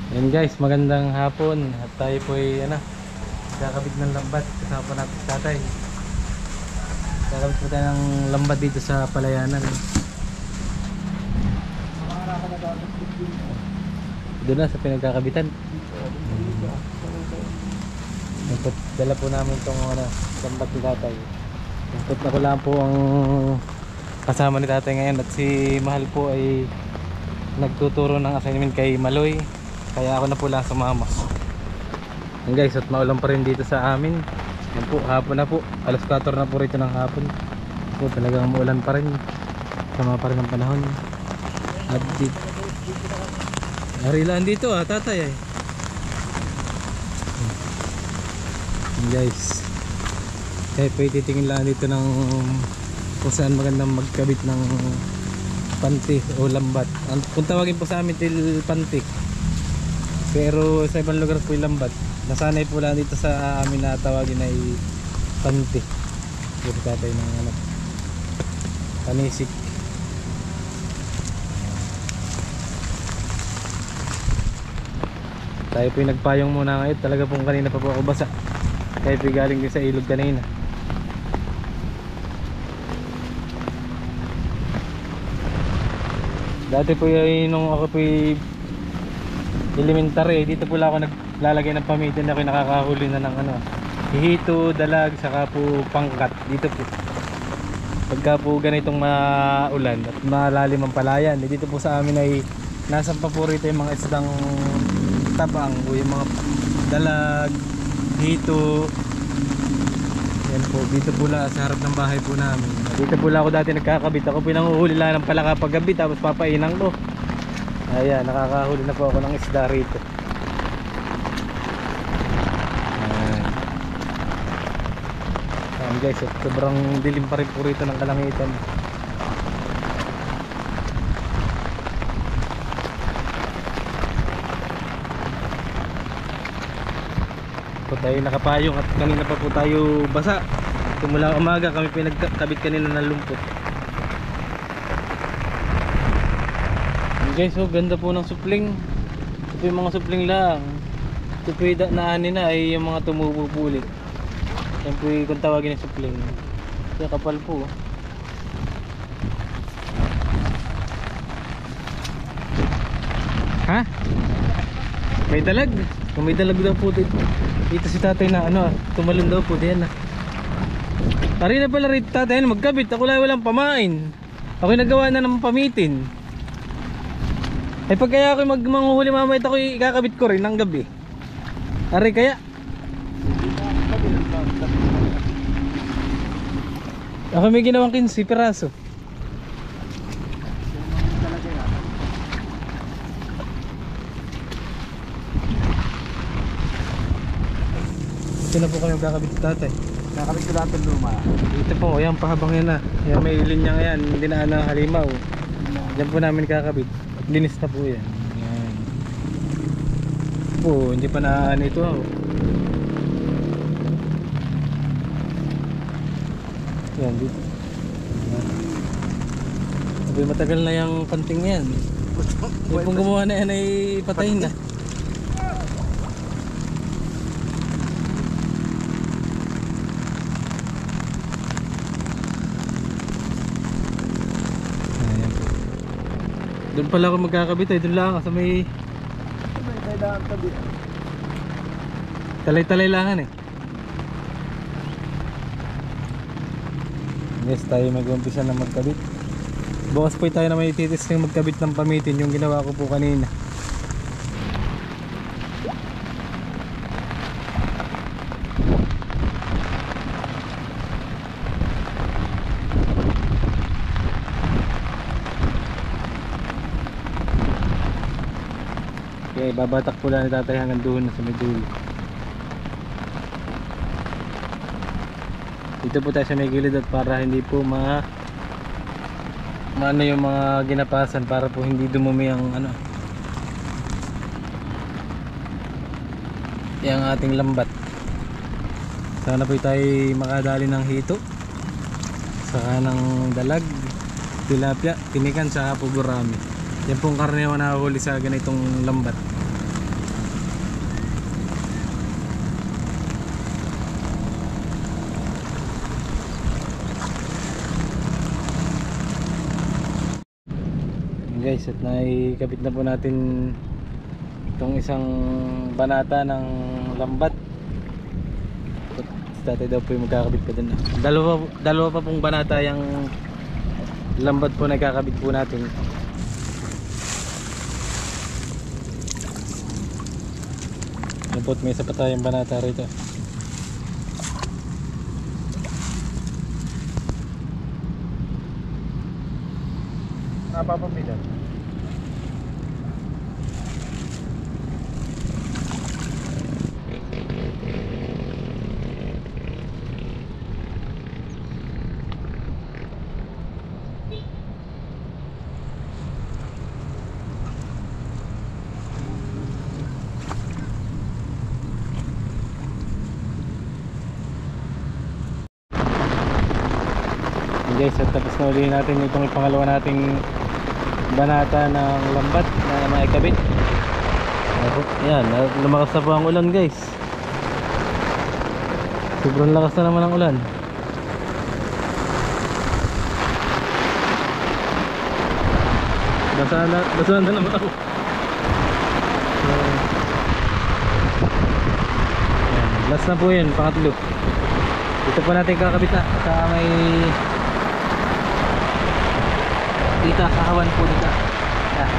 Yan guys, magandang hapon. At tayo po ay kakabit ng lambat. Kasama po natin si tatay. Kakabit po tayo ng lambat dito sa palayanan. Doon na sa pinagkakabitan. Dala po namin itong lambat ni tatay. Ako lang po ang kasama ni tatay ngayon. At si Mahal po ay nagtuturo ng assignment kay Maloy. Kaya ako na po lang sumama. Yan guys, at maulan pa rin dito sa amin. Yan po, hapon na po. Alas 4 na po rito ng hapon. Po, talagang maulan pa rin. Sama pa rin ang panahon. At dito harilaan dito tatay ay. Yan guys, kaya po ititingin lang dito ng kung saan magandang magkabit ng panty o lambat. Kung tawagin po sa amin til panty, pero sa ibang lugar po yung lambat. Nasanay po lang dito sa amin na tawagin ay panty. Dito tatay ng panisik. Tayo po yung nagpayong muna ngayon. Talaga pong kanina pa po ako basa. Kaya po galing din sa ilog kanina. Dati po yung nung ako po elementary, dito po lang ako naglalagay ng pamitin. Ako nakakahuli na ng hihito, dalag, saka po pangkat. Dito po pagka po ganitong maulan at malalim ang palayan, dito po sa amin ay nasampa po rito yung mga isdang tabang o yung mga dalag, hito. Yan po, dito po lang sa harap ng bahay po namin. Dito po lang ako dati nagkakabit. Ako po nanguhuli lang ng palaka pag gabi, tapos papainang ko. Ayan, nakakahuli na po ako ng isda rito. Ayan guys, sobrang dilim pa rin po rito ng kalangitan. Po tayo nakapayong at kanina pa po tayo basa. Tumula umaga kami pinagkabit kanina ng lumpot. Guys, ganda po ng supling. Ito yung mga supling lang. Ito po yung naanin na ay yung mga tumububulit. Yan po yung kung tawagin ng supling. Kaya kapal po. Ha? May dalag? Kung may dalag daw po dito si tatay na tumalon daw po diyan na. Tari na pala rito tatay magkabit. Ako lang walang pamain. Ako nagawa na ng pamitin. Ay pag kaya ako manghuhuli mamaya ako ikakabit ko rin ng gabi. Ari kaya ako may ginawang 15 piraso. Ito na po kami magkakabit sa tatay. Kakabit ko lahat ng luma. Ito po, yan pahabang yan na. Yan may linya yan, hindi na halimaw. Yan po namin kakabit. Linis na po yan. Yan. Po, hindi pa na ito. Yan dito. Sabi matagal na yung panting yan. Yung pong gumawa na yan ay patayin na. Doon pala ako magkakabit doon lang ako sa may talay-talay langan eh. Yes, tayo mag-umpisa na magkabit. Bukas po tayo na may titis ng magkabit ng pamitin yung ginawa ko po kanina. Okay, babatak po lang ni tatay hanggang doon na sa may dulo. Dito po tayo sa may gilid at para hindi po maano yung mga ginapasan, para po hindi dumumi ang yung ating lambat. Sana po tayo makadali ng hito, saka ng dalag, tilapia, tinikan, saka po gurami. Yan pong karne na nakahuli sa ganitong lambat. guys, at naikabit na po natin itong isang banata ng lambat. Si tatay daw po yung magkakabit pa din. Dalawa pa pong banata yung lambat po na ikakabit po natin. Ano po, may isa pa tayong banata rito. Napapabilan. Guys, at tapos na uli natin itong pangalawa nating banata ng lambat na maikabit. Yan, lumakas na po ang ulan guys. Sobrang lakas na naman ang ulan. Basa na naman ako. Yan, last na po yun, pangatlo. Dito po natin kakabit na sa may dito, kahawan po dito. Yan.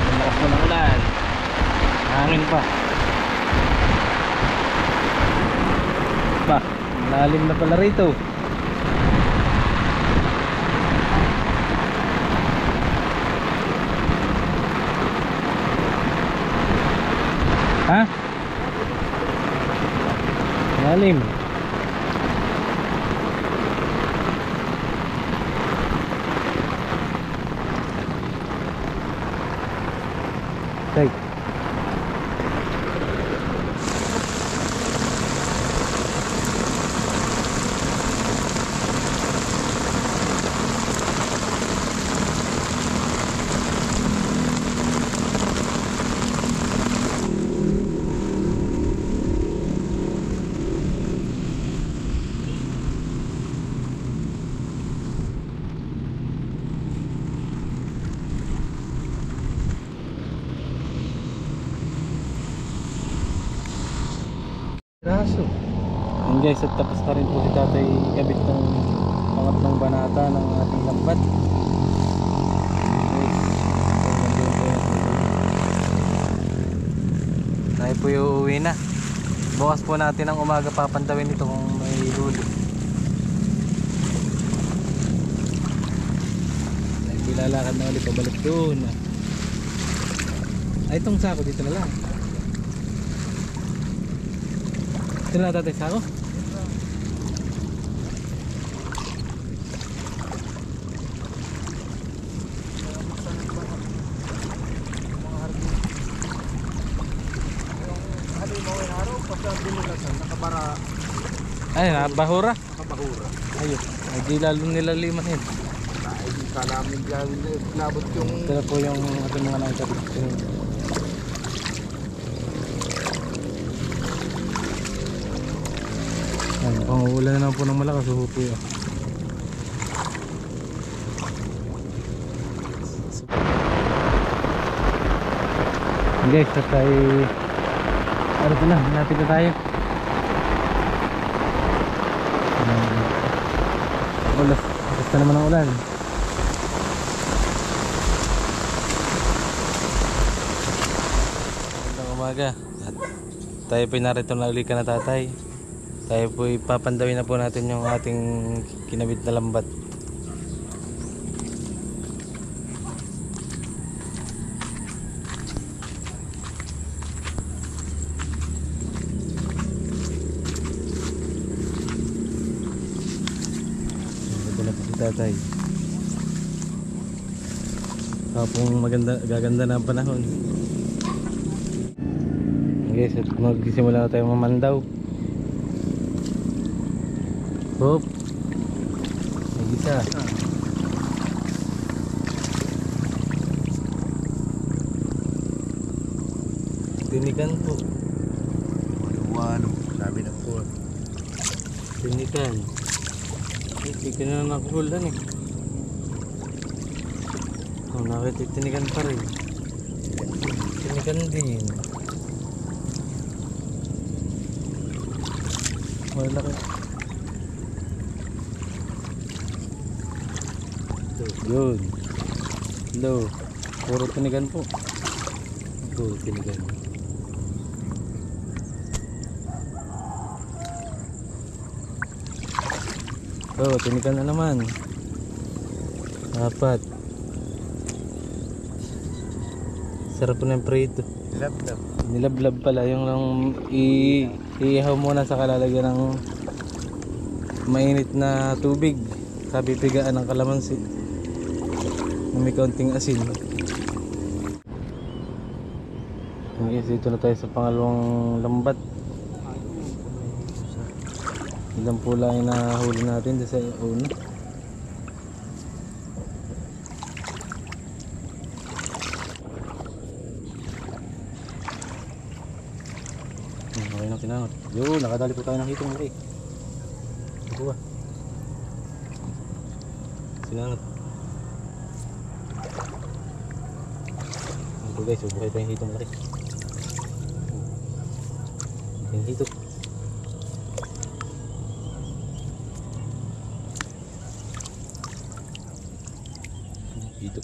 Lumakas po ng ulan. Hangin pa. Lalim na pala rito. Ha? Lalim. Take. Raso. Yan guys, at tapos na rin po si tatay kabit ng pangatlong banata ng ating lambat. Tayo po yung uuwi na. Bukas po natin ang umaga papandawin ito kung may huli. Lalakad na ulit pabalik doon. Ay, itong sako dito na lang. Ito na tatay sako. Ay, bahura. Nakabahura. Ayun, ay di lalo nila limahin. Ay, di ka namin gawin nabot yung... Ito na po yung ating mga nakikabit. Ay, mukhang uulan na naman po ng malakas. Huhupoy ah. Guys, at tayo ano po na, hanapin na tayo. Basta naman ang ulan. Magandang umaga. At tayo po narito na uli ka na tatay. Tayo po ipapandawin na po natin yung ating kinabit na lambat. Tatay. Kapong gaganda na ang panahon. Guys, at magsisimula na tayo mamandaw. Hop. May isa. Tinigan po. Walo, sabi ng po. Tinikan. Hindi ka na nakuhulan eh. Oh, nakititinikan pa rin. Tinikan din. Malaki. Yun. Hello. Puro tinikan po. Ito, tinikan. Oh, tinikan na naman. Apat. Sarap po ng prito. Lab-lab. Nilablab pala yung lang iihaw muna sa kalalagyan ng mainit na tubig. Sabi pigaan ng kalamansi na may kaunting asin. Okay, dito na tayo sa pangalawang lambat. Ilang pula yung nahuli natin sa una. Okay na kinangot. Yun, nakadali po tayo ng hitong muli. Ito ba? Sinangot. Ito guys, buhay pa yung hitong malaki. Yung hito. Hito.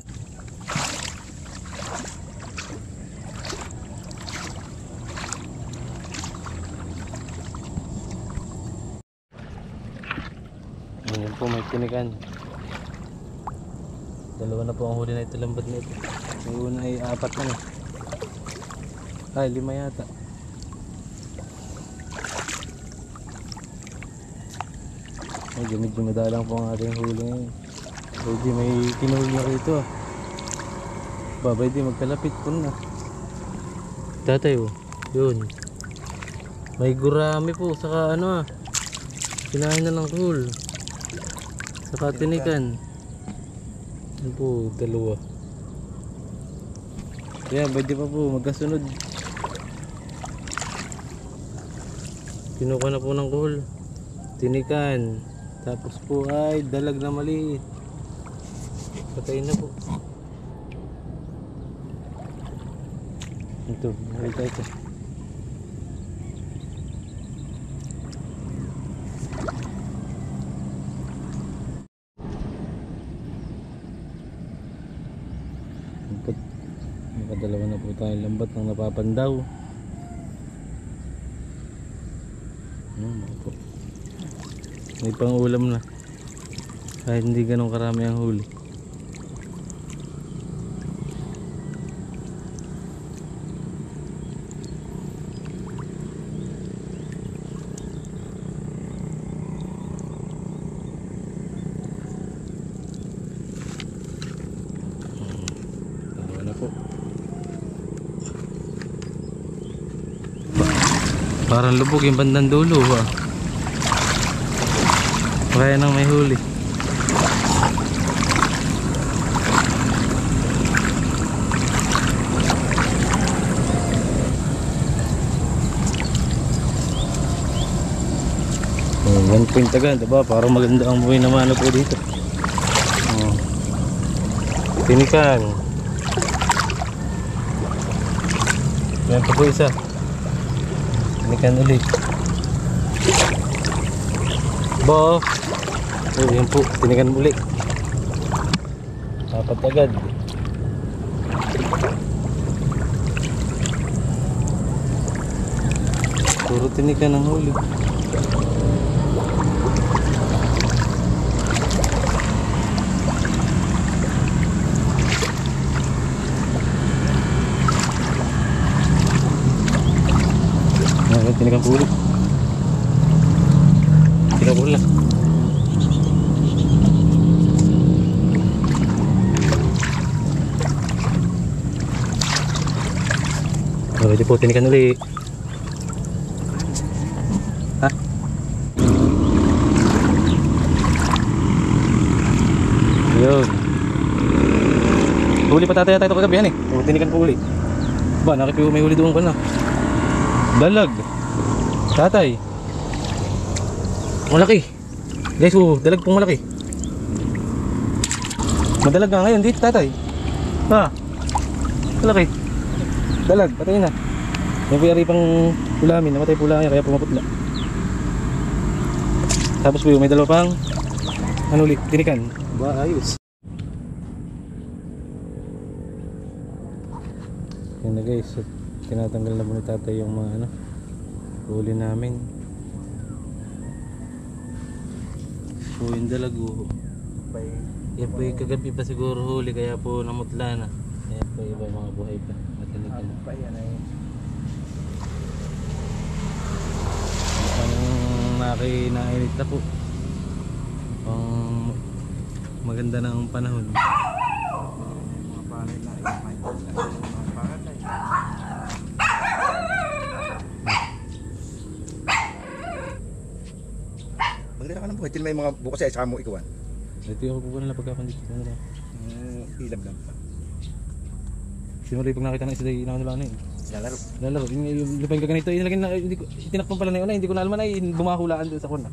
Ayan po, may tinikan. Dalawa na po ang huli na ito, lambat na ito. Yung una ay 4 na. Ay, 5 yata. Medyo madalang po ang ating huli ngayon. Pwede may kinuhuli na rito ah. Babay di magkalapit po na. Tatay oh, yun. May gurami po, saka ano ah. Kinain na ng kuhol. Saka tinikan. Yan po, 2. Yan, pwede pa po, magkasunod. Kinuha na po ng kuhol. Tinikan. Tapos po ay dalag na maliit. Patay na po. Ito, nakita ito. Nakadalawa na po tayong lambat ng napapandaw. Po. May pang-ulam na. Kahit hindi ganun karami ang huli. Dalawa na po. Parang lubog yung bandang dulo ha. Kaya nang may huli. Yan po yung taga, diba? Parang maganda ang buhay naman po dito. Tinikan. Yan po isa. Tinikan ulit. Bo. Oh, yan po, tinikan ulit. 4 agad. Puro tinikan ang huli. Tinikan po ulit. Tinikan po ulit. Pwede po, tinikan ulit. Ha? Yun. Huli pa tataya tayo kagabi yan eh. O, tinikan po ulit. Ba, nakipiw may huli doon ko na. Dalag. Tatay. Malaki. Guys, dalag pong malaki. Madalag nga ngayon dito, tatay. Ha? Malaki. Dalag, patay na. Yung piyari pang ulamin, namatay po lang yan, kaya pumaputla. Tapos po may dalawa pang ano ulit, tinikan. Ba, ayos. Yan na guys, tinatanggal na po ni tatay yung mga ano, huli namin. So yung dalago, yan po yung kagabi pa siguro huli, kaya po namutla na. Kaya po iba mga buhay pa, matinikan. Nainit na po. Maganda na ang panahon. Mga panay na mga panay. Magdala ka ng buhay. Til may mga bukas ay saka mo ikuan. Ito yung kukuha nila pagkakandito. Ilab lang. Simula pag nakita ng isda, inaano lang na yun. Lalaro. Yung lupain ka ganito, inilagay na, tinakpan pala na yun, hindi ko na alaman ay bumahulaan doon sa kuna.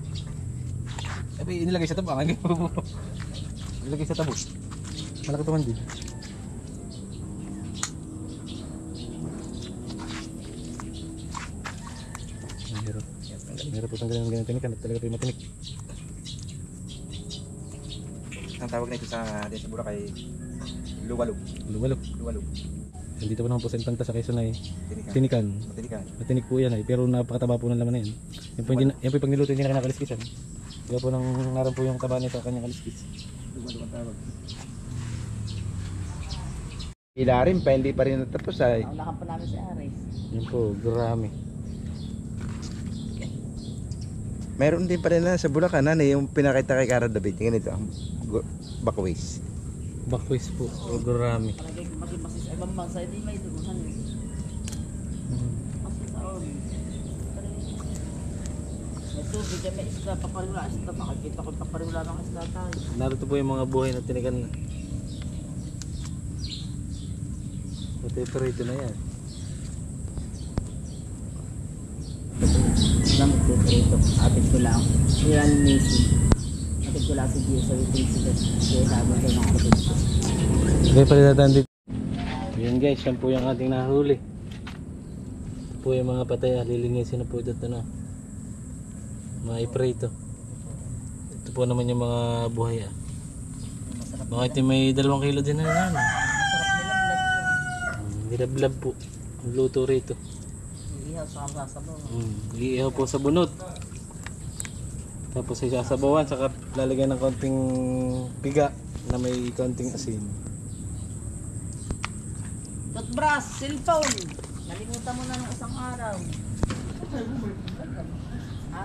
Sabi, inilagay sa tabo, inilagay sa tabo. Malaki naman din. Mahirap po tanggalin ng ganyan tinikan at talaga ito yung matinik. Ang tawag na ito sa Boracay, luwalog. Luwalo. Dito po naman po sa Infanta sa Quezon ay Tinikan. tinikan. Matinik po yan ay, pero napakataba po ng laman na yan. Yan po yung pag niluto hindi na kinakaliskisan. Kaya po nang naran po yung taba nito kanyang kaliskis. Luwalog ang tawag. Ilarim pa, hindi pa rin natapos ay. Ang lakang pa namin si Ares. Yan po, grami. Meron din pa rin na sa Bulacan, yung pinakita kay Cara David, yung ganito, ang backways. Backways po, grami. Palagay ko masis sa ibang bansa, hindi may duguhan eh. Masis sa orin. May tubig, may isla, papariwala isla. Makikita ko papariwala ng isla tayo. Narito po yung mga buhay na tinikan na. Ito na yan. Lamot ko ito. Atid ko lang. Yan Mason. Atid ko lang si Gio sa within sila. Kaya habang kayo mga atid ko. Okay, palitan dito. Yan guys, yan po yung ating nahuli. Ito po yung mga patay. Lilinisin na po ito na. Mga iprito. Ito po naman yung mga buhay. Baka ito may 2 kilo din na yan. Masarap nila vlog yun. Nilablab po. Ang luto rito. Iihaw sa kasasabaw. Iihaw po sa bunot. Tapos ay sasabawan, saka lalagyan ng konting piga na may konting asin. Toothbrush, cellphone. Nalimutan mo na ng isang araw. Ha?